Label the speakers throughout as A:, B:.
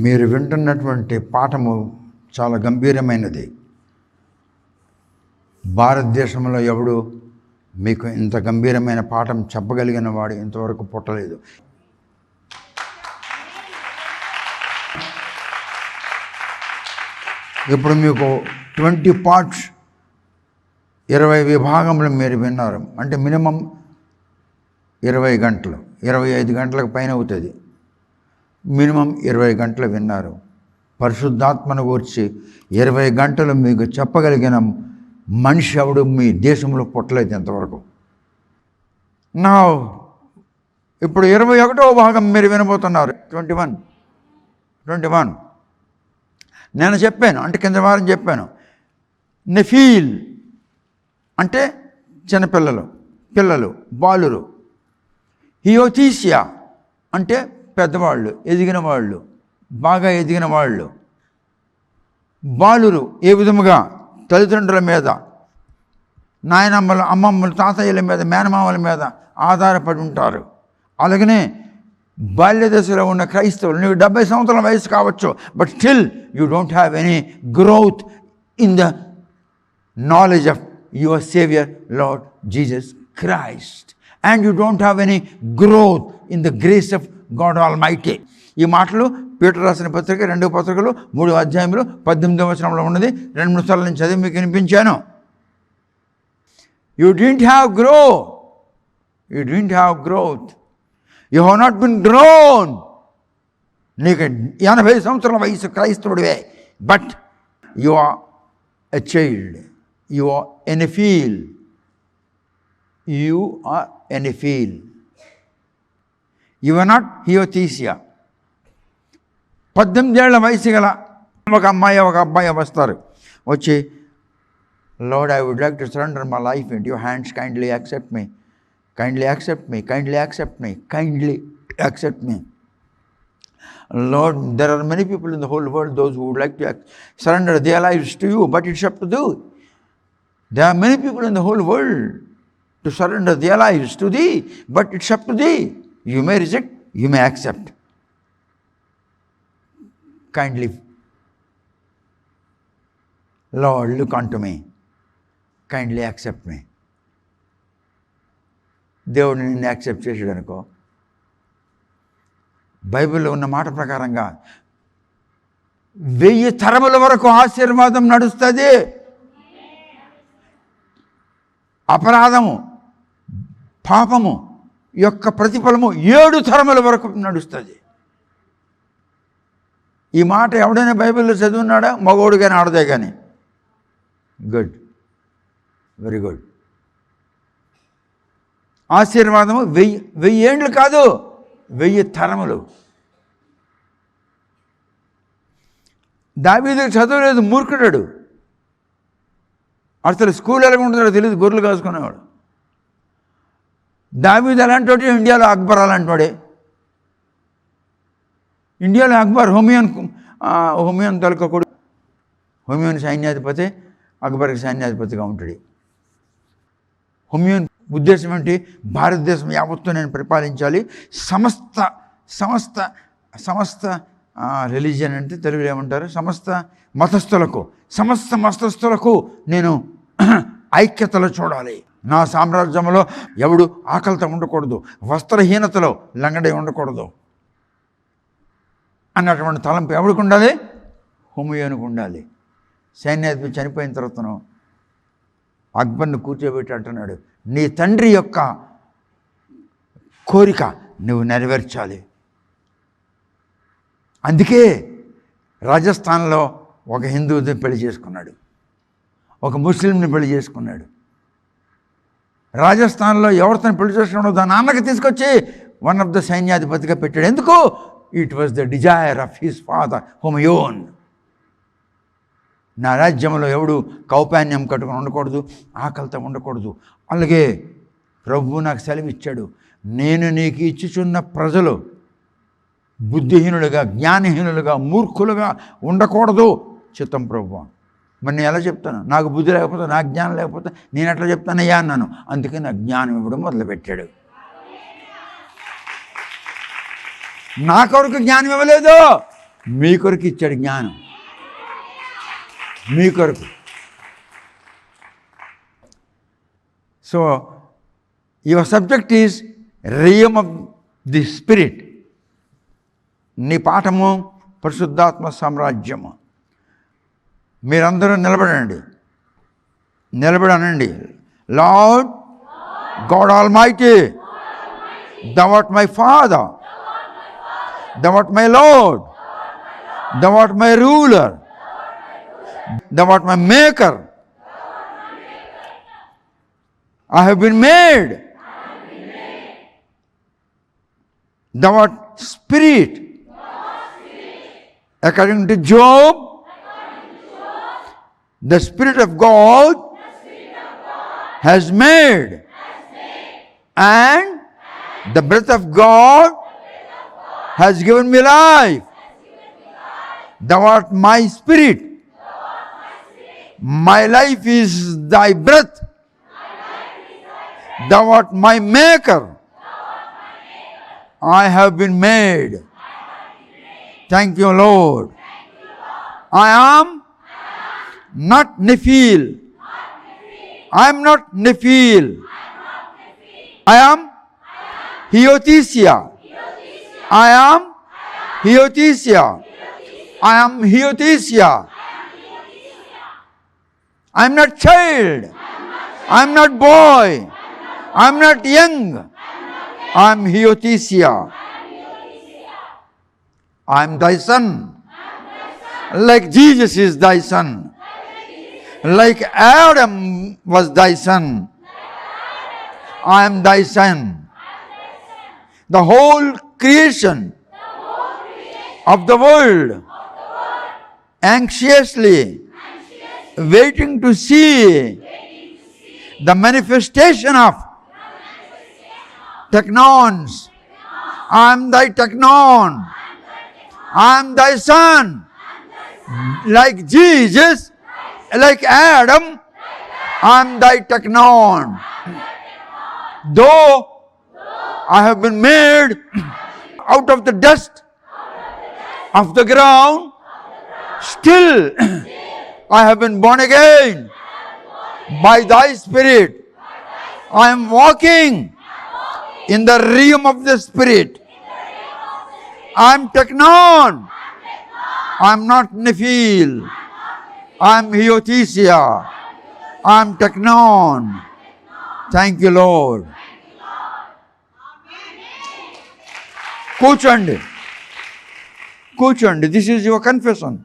A: మీరు వింటున్నటువంటి పాఠము చాలా గంభీరమైనది. భారతదేశంలో ఎవడు మీకు ఇంత గంభీరమైన పాఠం చెప్పగలిగిన వాడు ఇంతవరకు పుట్టలేదు. ఇప్పుడు మీకు 20 పార్ట్స్ 20 విభాగములు మీరు విన్నారు అంటే మినిమం 20 గంటలు, 25 గంటలకు పైన అవుతుంది. మినిమం 20 గంటలు విన్నారు. పరిశుద్ధాత్మను గూర్చి 20 గంటలు మీకు చెప్పగలిగిన మనిషి ఎవడు మీ దేశంలో పుట్టలేదు ఇంతవరకు. నా ఇప్పుడు 21వ భాగం మీరు వినబోతున్నారు. 21 నేను చెప్పాను అంటే కింద వారం చెప్పాను. నెఫీల్ అంటే చిన్నపిల్లలు, పిల్లలు, బాలురు. హియోతీసియా అంటే పెద్దవాళ్ళు, ఎదిగిన వాళ్ళు, బాగా ఎదిగిన వాళ్ళు. బాలురు ఏ విధముగా తల్లిదండ్రుల మీద, నాయనమ్మల, అమ్మమ్మల, తాతయ్యల మీద, మేనమామల మీద ఆధారపడి ఉంటారు. అలాగనే బాల్య దశలో ఉన్న క్రైస్తవులు, నీకు 70 సంవత్సరాల వయసు కావచ్చు, but still you don't have any growth in the knowledge of your saviour lord Jesus Christ, and you don't have any growth in the grace of God almighty. ఈ మాటలు పీటర్ రాసిన పత్రిక 2వ పత్రికలు 3వ అధ్యాయంలో 18వ వచనంలో ఉన్నది. 2-3 సార్లు నేను చదివి మీకు వినిపించాను. You didn't have growth, you have not been grown. నీకు 80 సంవత్సరాల వయసు క్రైస్తవుడివే, but you are a child, you are a nephil, you are a nephil. You are not huiothesia. 18 ఏళ్ల వయసు గల ఒక అమ్మాయి, ఒక అబ్బాయి వస్తారు. వచ్చి, Lord, I would like to surrender my life into your hands, kindly accept me, kindly accept me, kindly accept me, kindly accept me. Lord, there are many people in the whole world, those who would like to surrender their lives to you, but it's up to you. There are many people in the whole world to surrender their lives to thee, but it's up to thee. You may reject, you may accept. Kindly, Lord, look unto me, kindly accept me. దేవుడు నిన్ను accept చేసాడు అనుకో, బైబిల్లో ఉన్న మాట ప్రకారంగా 1000 తరముల వరకు ఆశీర్వాదం నడుస్తుంది. అపరాధము, పాపము యొక్క ప్రతిఫలము 7 తరముల వరకు నడుస్తుంది. ఈ మాట ఎవడైనా బైబిల్లో చదివినాడా? మగోడు కానీ ఆడదే కానీ. Good, very good. ఆశీర్వాదము 1000 ఏండ్లు కాదు, 1000 తరములు. దావీదు చదవలేదు, మూర్ఖుడాడు. అసలు స్కూల్ ఎలా ఉంటుందో తెలియదు, గొర్రెలు కాసుకునేవాడు. దావీదు అలాంటి వాడు, ఇండియాలో అక్బర్ అలాంటి వాడే. ఇండియాలో అక్బర్ హుమయూన్ తాలూకా కొడుకు. హుమయూన్ సైన్యాధిపతి, అక్బర్కి సైన్యాధిపతిగా ఉంటాడు. హుమయూన్ ఉద్దేశం ఏంటి? భారతదేశం యావత్తు నేను పరిపాలించాలి. సమస్త రిలీజియన్ అంటే తెలుగులో ఏమంటారు? సమస్త మతస్థులకు నేను ఐక్యతలో చూడాలి. నా సామ్రాజ్యంలో ఎవడు ఆకలితో ఉండకూడదు, వస్త్రహీనతలో లంగడే ఉండకూడదు అన్నటువంటి తలంపు ఎవరికి ఉండాలి? హుమయూనుకు ఉండాలి. సైన్యాధిపతి చనిపోయిన తర్వాతను అక్బర్ని కూర్చోబెట్టి అంటున్నాడు, నీ తండ్రి యొక్క కోరిక నువ్వు నెరవేర్చాలి. అందుకే రాజస్థాన్లో ఒక హిందువుని పెళ్లి చేసుకున్నాడు, ఒక ముస్లింని పెళ్లి చేసుకున్నాడు. రాజస్థాన్లో ఎవరితో పెళ్లి చేసుకున్నాడో దాని నాన్నకి తీసుకొచ్చి వన్ ఆఫ్ ద సైన్యాధిపతిగా పెట్టాడు. ఎందుకు? It was the desire of his father Humayun. నా రాజ్యంలో ఎవడు కౌపాన్యం కట్టుకుని ఉండకూడదు, ఆకలితో ఉండకూడదు. అలాగే ప్రభువు నాకు సెలవు ఇచ్చాడు, నేను నీకు ఇచ్చుచున్న ప్రజలు బుద్ధిహీనులుగా, జ్ఞానహీనులుగా, మూర్ఖులుగా ఉండకూడదు చిత్తం ప్రభువు. మరి నేను ఎలా చెప్తాను? నాకు బుద్ధి లేకపోతే, నాకు జ్ఞానం లేకపోతే నేను ఎట్లా చెప్తానయ్యా అన్నాను. అందుకే నాకు జ్ఞానం ఇవ్వడం మొదలుపెట్టాడు. నా కొరకు జ్ఞానం ఇవ్వలేదు, మీ కొరకు ఇచ్చాడు జ్ఞానం, మీ కొరకు. So your subject is realm of the spirit. నీ పాఠము పరిశుద్ధాత్మ సామ్రాజ్యము. మీరందరూ నిలబడండి, నిలబడనండి. Lord God Almighty, thou art my Father, thou art my Lord, thou art my ruler, thou art my maker. I have been made. Thou art spirit. According to Job, the Spirit of God has made, and the breath of God has given me life. Thou art my spirit. My life is thy breath. Thou art my maker. I have been made. Thank you, Lord. I am not Nephil. I am not Nephil. I am Heothesia. I am Heothesia. I am Heothesia. I am not child. I am not boy. I am not young. I am Heothesia. I am thy son. Like Jesus is thy son. Like Adam was thy son, I am thy son. The whole creation of the world anxiously waiting to see the manifestation of technons. I am thy technon. I am thy son. Like Jesus, like Adam, I am thy technon. Though I have been made out of the dust of the ground, still I have been born again by thy Spirit. I am walking in the realm of the Spirit. I am technon. I am not Nephil. I am Heothesia. I am technon. Thank you, Lord. కూర్చోండి, కూర్చోండి. This is your confession.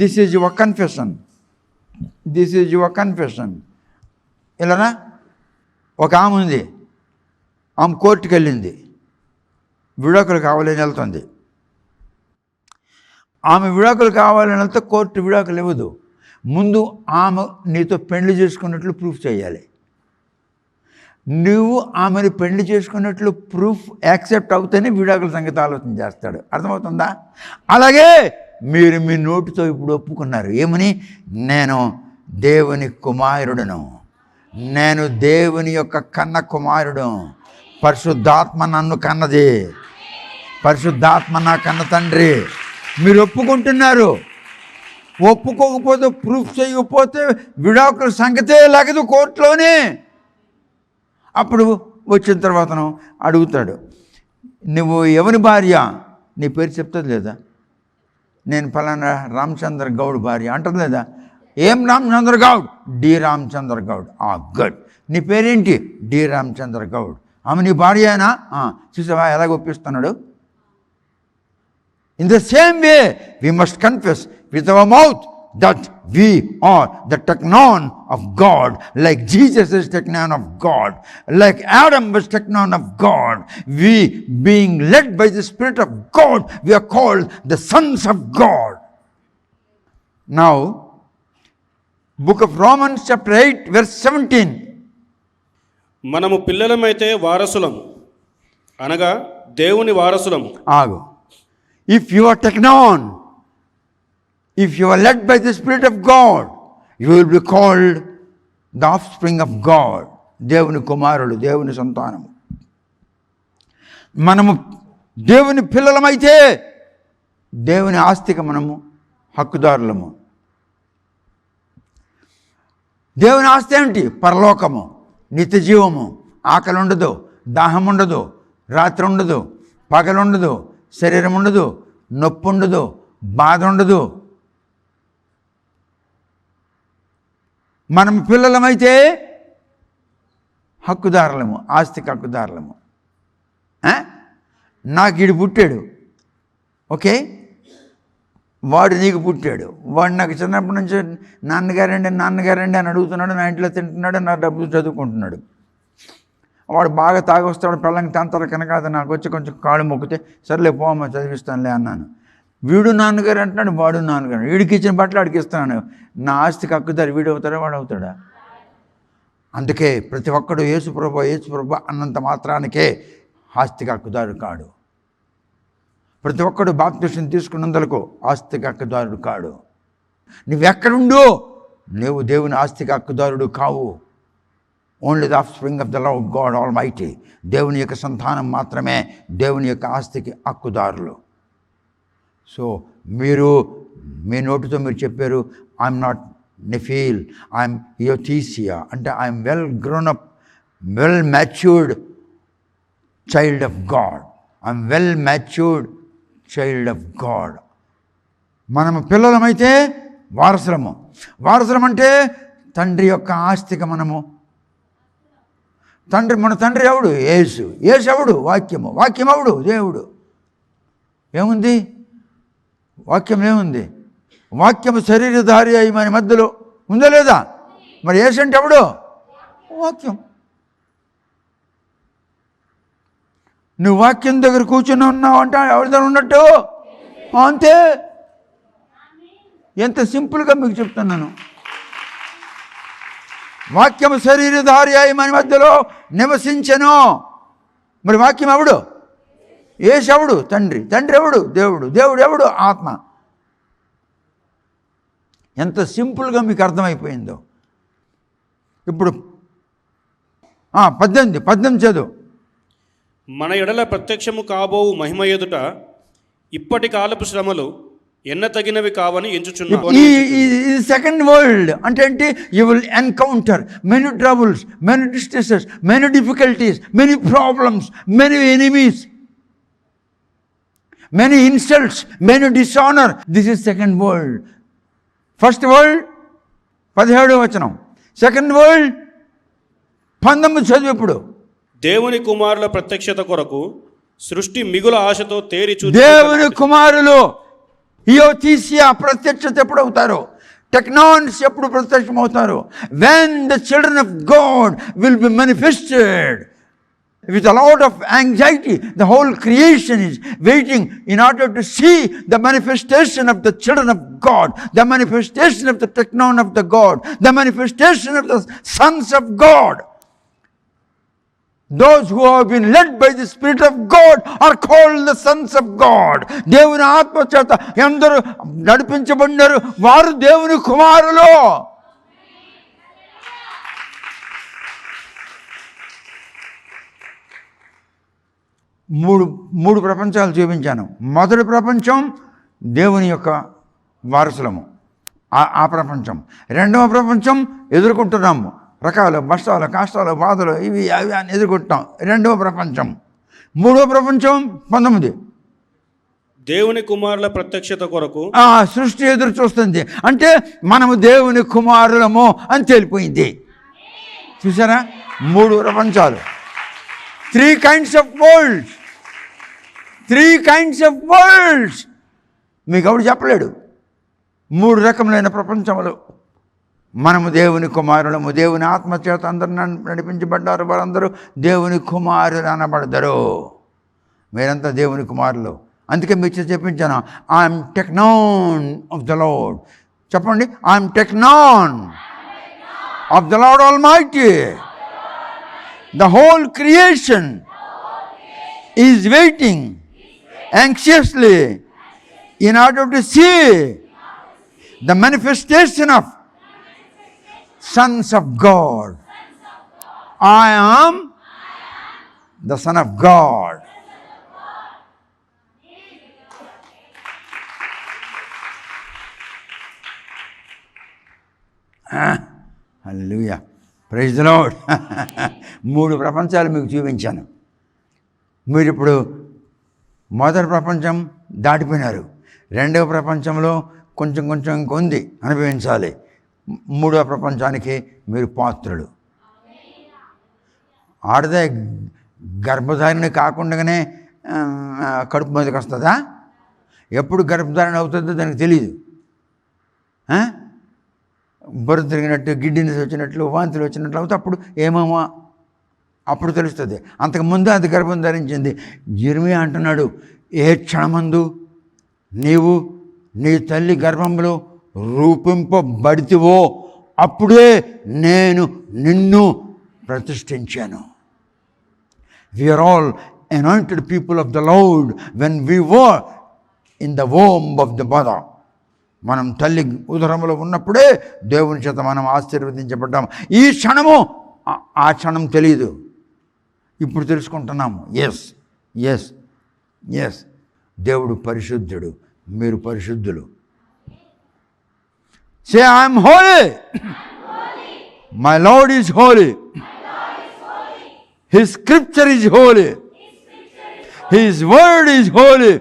A: This is your confession. This is your confession. ఇలానా ఒక ఆమె ఉంది, ఆమె కోర్టుకు వెళ్ళింది, విడాకులు కావాలని వెళ్తుంది. ఆమె విడాకులు కావాలని వెళ్తే కోర్టు విడాకులు ఇవ్వదు. ముందు ఆమె నీతో పెళ్లి చేసుకున్నట్లు ప్రూఫ్ చేయాలి. నువ్వు ఆమెను పెళ్లి చేసుకున్నట్లు ప్రూఫ్ యాక్సెప్ట్ అవుతేనే విడాకుల సంగతి ఆలోచన చేస్తాడు. అర్థమవుతుందా? అలాగే మీరు మీ నోటితో ఇప్పుడు ఒప్పుకున్నారు. ఏమని? నేను దేవుని కుమారుడును, నేను దేవుని యొక్క కన్న కుమారుడు, పరిశుద్ధాత్మ నన్ను కన్నది, పరిశుద్ధాత్మ నా కన్న తండ్రి. మీరు ఒప్పుకుంటున్నారు. ఒప్పుకోకపోతే, ప్రూఫ్ చేయకపోతే విడాకుల సంగతే లేకదు కోర్టులోనే. అప్పుడు వచ్చిన తర్వాతను అడుగుతాడు, నువ్వు ఎవరి భార్య? నీ పేరు చెప్తుంది లేదా? నేను ఫలానా రామచంద్ర గౌడ్ భార్య అంటుంది లేదా? ఏం రామచంద్ర గౌడ్? డి రామచంద్ర గౌడ్. గుడ్. నీ పేరేంటి? డి రామచంద్ర గౌడ్. ఆమె నీ భార్యనా? చూసావా ఎలాగ ఒప్పిస్తున్నాడు? In the same way, we must confess with our mouth that we are the technon of God, like Jesus is technon of God, like Adam was technon of God. We, being led by the Spirit of God, we are called the sons of God. Now, book of Romans chapter 8 verse 17.
B: మనము పిల్లలమైతే వారసులం, అనగా దేవుని వారసులం.
A: ఆగు. If you are technon, if you are led by the Spirit of God, you will be called the offspring of God. దేవుని కుమారుడు, దేవుని సంతానము. మనము దేవుని పిల్లలమైతే దేవుని ఆస్తికి మనము హక్కుదారులము. దేవుని ఆస్తి ఏమిటి? పరలోకము, నిత్య జీవము. ఆకలి ఉండదు, దాహం ఉండదు, రాత్రి ఉండదు, పగలుండదు, శరీరం ఉండదు, నొప్పి ఉండదు, బాధ ఉండదు. మనం పిల్లలమైతే హక్కుదారులము, ఆస్తికి హక్కుదారులము. నాకు ఈడు పుట్టాడు, ఓకే, వాడు నీకు పుట్టాడు. వాడు నాకు చిన్నప్పటి నుంచి నాన్నగారండి అని అడుగుతున్నాడు, నా ఇంట్లో తింటున్నాడు, నా డబ్బులు చదువుకుంటున్నాడు. వాడు బాగా తాగొస్తాడు, పిల్లలకి తంతలు కనుక అది నాకు వచ్చి కొంచెం కాళ్ళు మొక్కితే సర్లే పోమ్మా చదివిస్తానులే అన్నాను. వీడు నాన్నగారు అంటున్నాడు, వాడు నాన్నగారు. వీడికి ఇచ్చిన బట్టలు వాడికి ఇస్తున్నాను. నా ఆస్తికి హక్కుదారు వీడు అవుతాడా వాడు అవుతాడా? అందుకే ప్రతి ఒక్కడు యేసుప్రభు అన్నంత మాత్రానికే ఆస్తికి హక్కుదారు కాడు. ప్రతి ఒక్కడు బాప్తిసం తీసుకున్నందులకు ఆస్తికి హక్కుదారుడు కాడు. నువ్వెక్కడుండు, నువ్వు దేవుని ఆస్తికి హక్కుదారుడు కావు. Only the of spring of the lord God all mighty. దేవుని యొక్క సంతానం మాత్రమే దేవుని యొక్క ఆస్తికి హక్కుదారులు. సో మీరు మీ నోటితో మీరు చెప్పారు, I'm not nephil, I'm huiothesia, అంటే I'm well grown up, well matured child of God. I'm well matured child of God. మనము పిల్లలమైతే వారసులము. వారసులం అంటే తండ్రి యొక్క ఆస్తికి మనము మన తండ్రి ఎవడు? యేసు. యేసు ఎవడు? వాక్యము. వాక్యం ఎవడు? దేవుడు. ఏముంది? వాక్యం ఏముంది? వాక్యము శరీరధారి అయి మన మధ్యలో ఉందా లేదా? మరి యేసు అంటే ఎవడు? వాక్యం. నువ్వు వాక్యం దగ్గర కూర్చుని ఉన్నావు అంటే ఎవరిదో ఉన్నట్టు అంతే. ఎంత సింపుల్గా మీకు చెప్తున్నాను. వాక్యము శరీరధారి అయి మన మధ్యలో నివసించెను. మరి వాక్యం ఎవడు? యేసు ఎవడు? తండ్రి. తండ్రి ఎవడు? దేవుడు. దేవుడు ఎవడు? ఆత్మ. ఎంత సింపుల్గా మీకు అర్థమైపోయిందో. ఇప్పుడు 18 చదువు.
B: మన ఎడల ప్రత్యక్షము కాబోవు మహిమ ఎదుట ఇప్పటి కాలపు శ్రమలు ఎన్న తగినవి కావని ఎంచుచున్నాను.
A: ఈ సెకండ్ వరల్డ్ అంటే ఏంటి? You will encounter many troubles, many distresses, many difficulties, many problems, many enemies, many insults, many dishonour. This is second world. First world 17వ వచనం. సెకండ్ వరల్డ్ 19 చదువు. ఇప్పుడు
B: దేవుని కుమారుల ప్రత్యక్షత కొరకు సృష్టి మిగుల ఆశతో తేరి చూచి
A: దేవుని కుమారులు యోథీసియా ప్రత్యక్షత ఎప్పుడు అవుతారు? టెక్నాన్స్ ఎప్పుడు ప్రత్యక్షమవుతారు? When the children of God will be manifested. With a lot of anxiety, the whole creation is waiting in order to see the manifestation of the children of God, the manifestation of the technon of the God, the manifestation of the sons of God. Those who have been led by the Spirit of God are called the sons of God. దేవుని ఆత్మ చేత ఎందరూ నడిపించబడినారు వారు దేవుని కుమారులు. మూడు ప్రపంచాలు చూపించాను. మొదటి ప్రపంచం దేవుని యొక్క వారసులము, ఆ ప్రపంచం. రెండవ ప్రపంచం ఎదుర్కొంటున్నాము, రకాల కష్టాలు, బాధలు, ఇవి అవి అని ఎదుర్కొంటాం. రెండవ ప్రపంచం. మూడవ ప్రపంచం 19
B: దేవుని కుమారుల ప్రత్యక్షత కొరకు
A: సృష్టి ఎదురు చూస్తుంది. అంటే మనము దేవుని కుమారులము అని తేలిపోయింది. చూసారా? 3 ప్రపంచాలు. 3 kinds of worlds. 3 kinds of worlds. మీకు ఎవడు చెప్పలేడు. 3 రకములైన ప్రపంచములు. మనము దేవుని కుమారులము. దేవుని ఆత్మచేత అందరూ నడిపించబడ్డారు. వారందరూ దేవుని కుమారులు అనబడతారు. మీరంతా దేవుని కుమారులు. అందుకే మీకు చెప్పించాను, I'm teknon of the Lord. చెప్పండి, I'm teknon of the Lord Almighty. The whole creation is waiting anxiously in order to see the manifestation of sons of God. I am the Son of God. Hallelujah, praise the Lord. 3 ప్రపంచాలు మీకు చూపించాను. మీరు ఇప్పుడు మొదటి ప్రపంచం దాటిపోయినారు. రెండవ ప్రపంచంలో కొంచెం కొంచెం ఇంకొంది అనుభవించాలి. మూడవ ప్రపంచానికి మీరు పాత్రులు. ఆడదే గర్భధారణ కాకుండానే కడుపు మీదకి వస్తుందా? ఎప్పుడు గర్భధారణ అవుతుందో దానికి తెలియదు. బుర్ర తిరిగినట్టు, గిడ్డినెస్ వచ్చినట్లు, వాంతులు వచ్చినట్లు అవుతే అప్పుడు ఏమేమో అప్పుడు తెలుస్తుంది. అంతకుముందు అది గర్భం ధరించింది. యిర్మీయా అంటున్నాడు, ఏ క్షణమందు నీవు నీ తల్లి గర్భంలో రూపింపబడితివో అప్పుడే నేను నిన్ను ప్రతిష్ఠించాను. We are all anointed people of the Lord when we were in the womb of the mother. మనం తల్లి ఉదరములో ఉన్నప్పుడే దేవుని చేత మనం ఆశీర్వదించబడ్డాము. ఈ క్షణము ఆ క్షణం తెలియదు, ఇప్పుడు తెలుసుకుంటున్నాము. ఎస్ ఎస్ ఎస్ దేవుడు పరిశుద్ధుడు, మీరు పరిశుద్ధులు. Say I'm holy, my Lord is holy, his scripture is holy, his word is holy,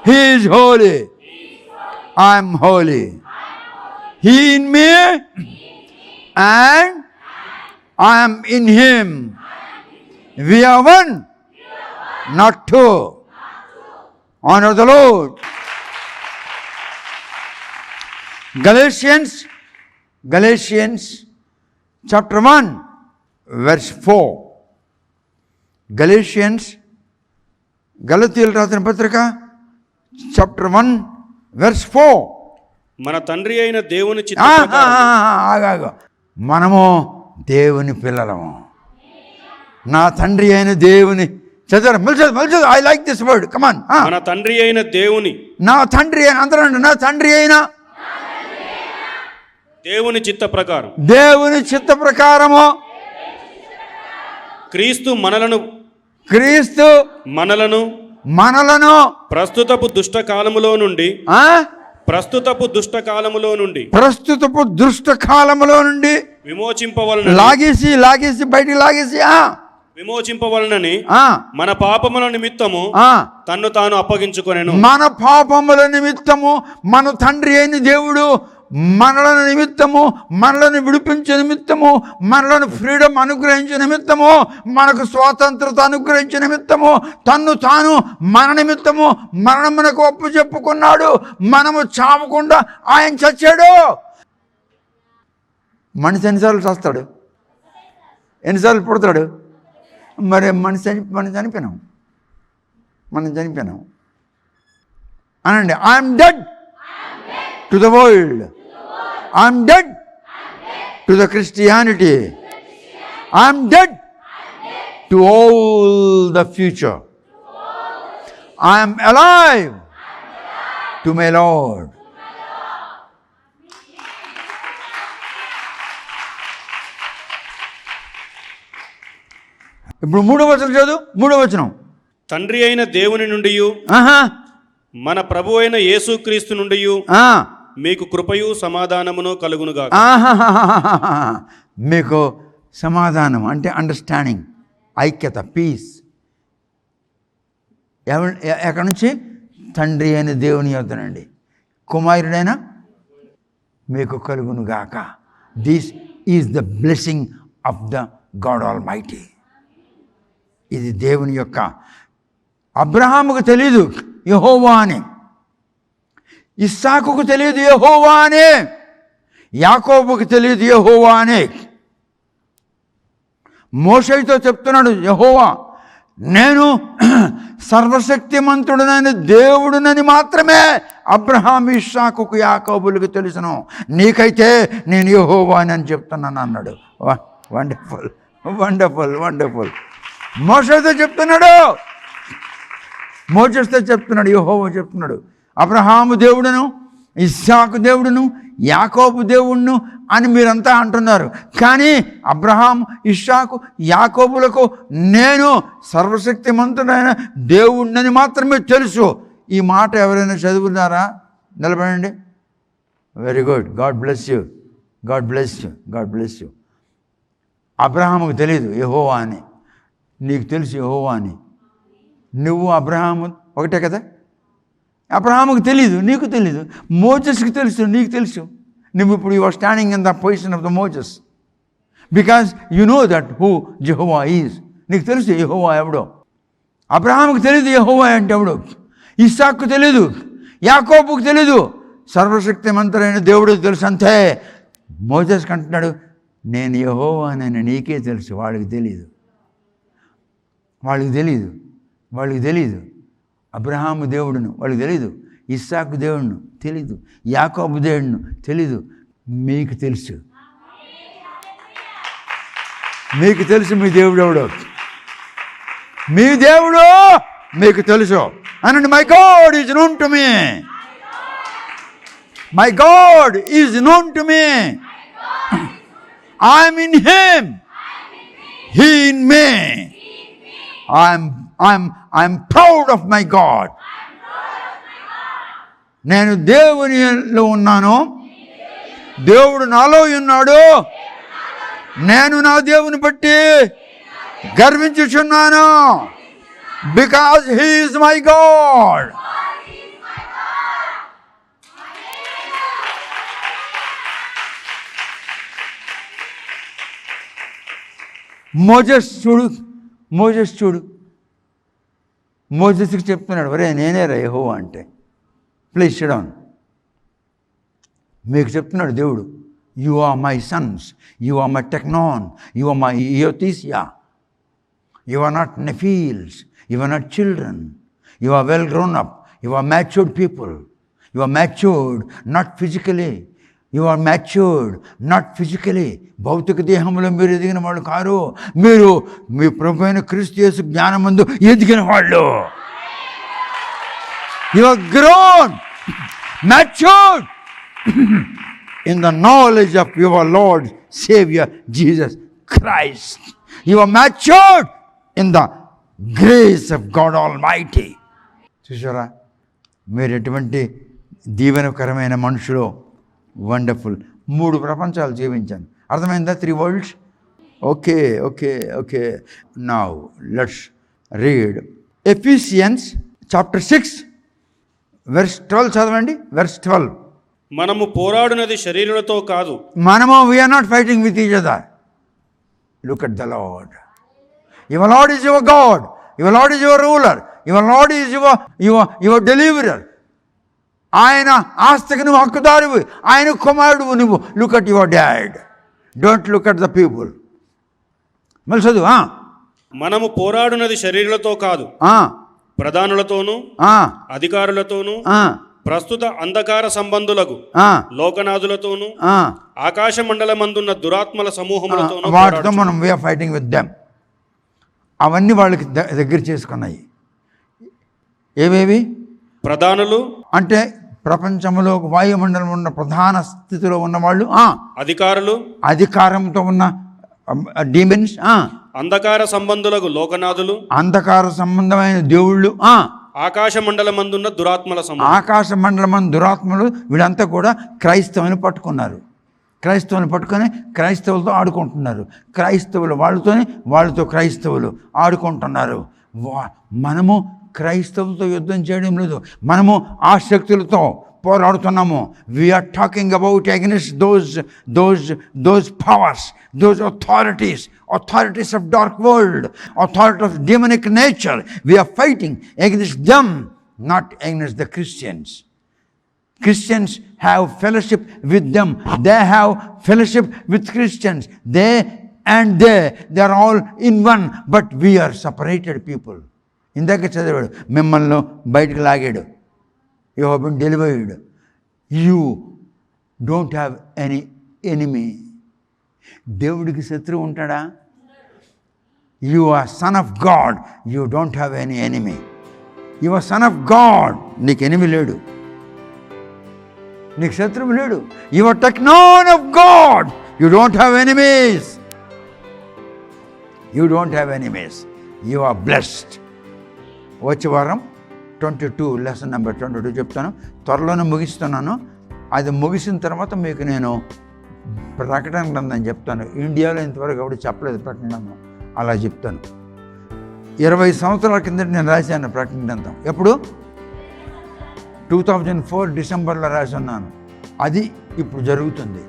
A: he is holy, I am holy. He in me and I am in him. We are one, not two. Honor the Lord. Galatians chapter 1 verse 4. గలతీయులకు రాసిన పత్రిక chapter 1 verse 4.
B: మన తండ్రి అయిన దేవుని
A: మనము దేవుని పిల్లలము. నా తండ్రి అయిన దేవుని చదవరు. ఐ లైక్ దిస్ వర్డ్, కమాన్.
B: మన తండ్రి అయిన దేవుని,
A: నా తండ్రి అయిన, అందరూ నా తండ్రి అయిన
B: దేవుని చిత్త ప్రకారం,
A: దేవుని చిత్త ప్రకారము
B: క్రీస్తు మనలను ప్రస్తుతపు దుష్ట కాలములో నుండి విమోచింపవలన, లాగేసి బయటికి లాగేసి విమోచింపవలనని మన పాపముల నిమిత్తము తన్ను తాను అప్పగించుకొనెను.
A: మన పాపముల నిమిత్తము మన తండ్రి అయిన దేవుడు మనలను నిమిత్తము, మనలను విడిపించే నిమిత్తము, మనలను ఫ్రీడమ్ అనుగ్రహించే నిమిత్తము, మనకు స్వాతంత్రత అనుగ్రహించే నిమిత్తము తన్ను తాను మన నిమిత్తము మరణమునకు ఒప్పు చెప్పుకున్నాడు. మనము చావకుండా ఆయన చచ్చాడు. మనిషి ఎన్నిసార్లు చస్తాడు? ఎన్నిసార్లు పుడతాడు? మరి మనం చనిపోయినాం అనండి. I'm dead to the world, I'm dead to the Christianity. I'm dead to all the future. I am alive to my Lord. ఇప్పుడు 3వ వచనం చదువు. 3వ వచనం.
B: తండ్రి అయిన దేవుని నుండి మన ప్రభు అయిన యేసుక్రీస్తు నుండి మీకు కృపయు సమాధానమును కలుగునుగాక.
A: మీకు సమాధానం అంటే అండర్స్టాండింగ్, ఐక్యత, పీస్. ఎక్కడి నుంచి? తండ్రి అయిన దేవుని యొద్దనండి, కుమారుడైన మీకు కలుగునుగాక. This is the blessing of the God all mighty. ఇది దేవుని యొక్క. అబ్రహాముకు తెలీదు యెహోవా అని, ఇస్సాకుకు తెలియదు యెహోవా అని, యాకోబుకు తెలియదు యెహోవా అని. మోషేతో చెప్తున్నాడు యెహోవా, నేను సర్వశక్తిమంతుడనైన దేవుడునని మాత్రమే అబ్రహాం, ఇస్సాకుకు, యాకోబులకు తెలుసును, నీకైతే నేను యెహోవా అని చెప్తున్నాను అన్నాడు. Wonderful wonderful wonderful. మోషేతో చెప్తున్నాడు, యెహోవా చెప్తున్నాడు, అబ్రహాము దేవుడును, ఇస్సాకు దేవుడును, యాకోబు దేవుడును అని మీరంతా అంటున్నారు. కానీ అబ్రహాం, ఇస్సాకు, యాకోబులకు నేను సర్వశక్తిమంతుడైన దేవుడిని మాత్రమే తెలుసు. ఈ మాట ఎవరైనా చదువుతున్నారా? నిలబడండి. Very good, God bless you. God bless you, God bless you. అబ్రహాముకు తెలియదు యెహోవా అని, నీకు తెలుసు యెహోవా అని. నువ్వు అబ్రహాము ఒకటే కదా. అబ్రహాముకు తెలీదు, నీకు తెలీదు. మోజెస్కి తెలుసు, నీకు తెలుసు. నువ్వు ఇప్పుడు you are standing in the position of the Moses because you know that who Jehovah is. నీకు తెలుసు యెహోవా ఎవడో. అబ్రహాముకు తెలీదు యెహోవా అంటే ఎవడో. ఇస్సాకు తెలీదు, యాకోబుకు తెలీదు. సర్వశక్తిమంతుడైన దేవుడు తెలుసు అంతే. మోజెస్కి అంటున్నాడు, నేను యెహోవానని నీకే తెలుసు, వాళ్ళకి తెలీదు, వాళ్ళకి తెలీదు, వాళ్ళకి తెలీదు. అబ్రహాము దేవుడును వాళ్ళకి తెలీదు, ఇస్సాకు దేవుడును తెలీదు, యాకోబు దేవుడును తెలీదు. మీకు తెలుసు, మీకు తెలుసు మీ దేవుడు ఎవడో. మీ దేవుడు మీకు తెలుసు అనండి. My God is known to me, my God is known to me. I'm in him, he in me. I'm proud of my God. నేను దేవునిలో ఉన్నాను, దేవుడు నాలో ఉన్నాడు. నేను నా దేవుని బట్టి గర్వించుచున్నాను. Because he is my God. Moses చూడు, మోజెస్కి చెప్తున్నాడు, ఒరే నేనే రా యెహోవా అంటే. Please sit down. మీకు చెప్తున్నాడు దేవుడు, you are my sons, you are my teknon, you are my huiothesia. You are not nephils, you are not children, you are well grown up, you are matured people. You are matured not physically, you are matured not physically. భౌతిక దేహంలో మీరు ఎదిగిన వాళ్ళు car, మీరు మీ ప్రభు అయిన క్రీస్తు యేసు జ్ఞానమందు ఎదిగిన వాళ్ళు. You are grown, matured in the knowledge of your Lord Saviour Jesus Christ. You are matured in the grace of God Almighty. చూసారా మీరు ఎటువంటి దీవెనకరమైన మనుషులు. వండర్ఫుల్. 3 ప్రపంచాలు జీవించాను. అర్థమైందా? 3 worlds. Okay. Now let's read Ephesians chapter 6 verse 12 చదవండి. Verse 12.
B: మనము పోరాడునది శరీరులతో కాదు.
A: We're not fighting with each other. Look at the Lord. Your Lord is your God, your Lord is your ruler, your Lord is your deliverer. ఆయన ఆస్తికి నువ్వు హక్కుదారువు, ఆయన కుమారుడు నువ్వు. Look at your dad, don't look at the people. మళ్ళీ చదువు.
B: మనము పోరాడునది శరీరులతో కాదు, ప్రధానులతోనూ అధికారులతోనూ ప్రస్తుత అంధకార సంబంధులకు లోకనాథులతోనూ ఆకాశ మండలమందున్న దురాత్మల సమూహములతోనూ.
A: వాటితో మనం వీఆర్ ఫైటింగ్ విత్ దెమ్. అవన్నీ వాళ్ళకి దగ్గర చేసుకున్నాయి. ఏవేవి? ప్రధానులు అంటే ప్రపంచంలో వాయుమండలం ఉన్న ప్రధాన స్థితిలో ఉన్నవాళ్ళు,
B: అధికారులు,
A: అధికారంతో ఉన్న డీమెన్స్,
B: అంధకార సంబంధులకు లోకనాథులు,
A: అంధకార సంబంధమైన దేవుళ్ళు,
B: ఆకాశ మండలమందున్న దురాత్మల సమూహం.
A: ఆకాశ మండలమందు దురాత్మలు. వీళ్ళంతా కూడా క్రైస్తవుని పట్టుకున్నారు. క్రైస్తవుని పట్టుకొని క్రైస్తవులతో ఆడుకుంటున్నారు. క్రైస్తవులు వాళ్ళతో క్రైస్తవులు ఆడుకుంటున్నారు. మనము క్రైస్తవులతో యుద్ధం చేయడం లేదు, మనము ఆ శక్తులతో పోరాడుతున్నాము. We're talking about against those powers, those authorities of dark world, authority of demonic nature. We are fighting against them, not against the Christians. Christians have fellowship with them, they have fellowship with Christians. They are all in one, but we are separated people. ఇందాక చదివాడు, మిమ్మల్ని బయటకు లాగాడు. You have been delivered. You don't have any enemy. దేవుడికి శత్రువు ఉంటాడా? You are son of God, you don't have any enemy. You are son of God, నీకు enemy లేడు, నీకు శత్రువు లేడు. You are teknon of God, you don't have enemies. You don't have enemies. You are blessed. వచ్చే వారం 22 lesson number 22 చెప్తాను. త్వరలోనే ముగిస్తున్నాను. అది ముగిసిన తర్వాత మీకు నేను ప్రకటన గ్రంథం చెప్తాను. ఇండియాలో ఇంతవరకు ఎవరు చెప్పలేదు ప్రకటన గ్రంథం, అలా చెప్తాను. 20 సంవత్సరాల కిందట నేను రాశాను ప్రకటన గ్రంథం. ఎప్పుడు? 2004 డిసెంబర్లో రాసి ఉన్నాను. అది ఇప్పుడు జరుగుతుంది.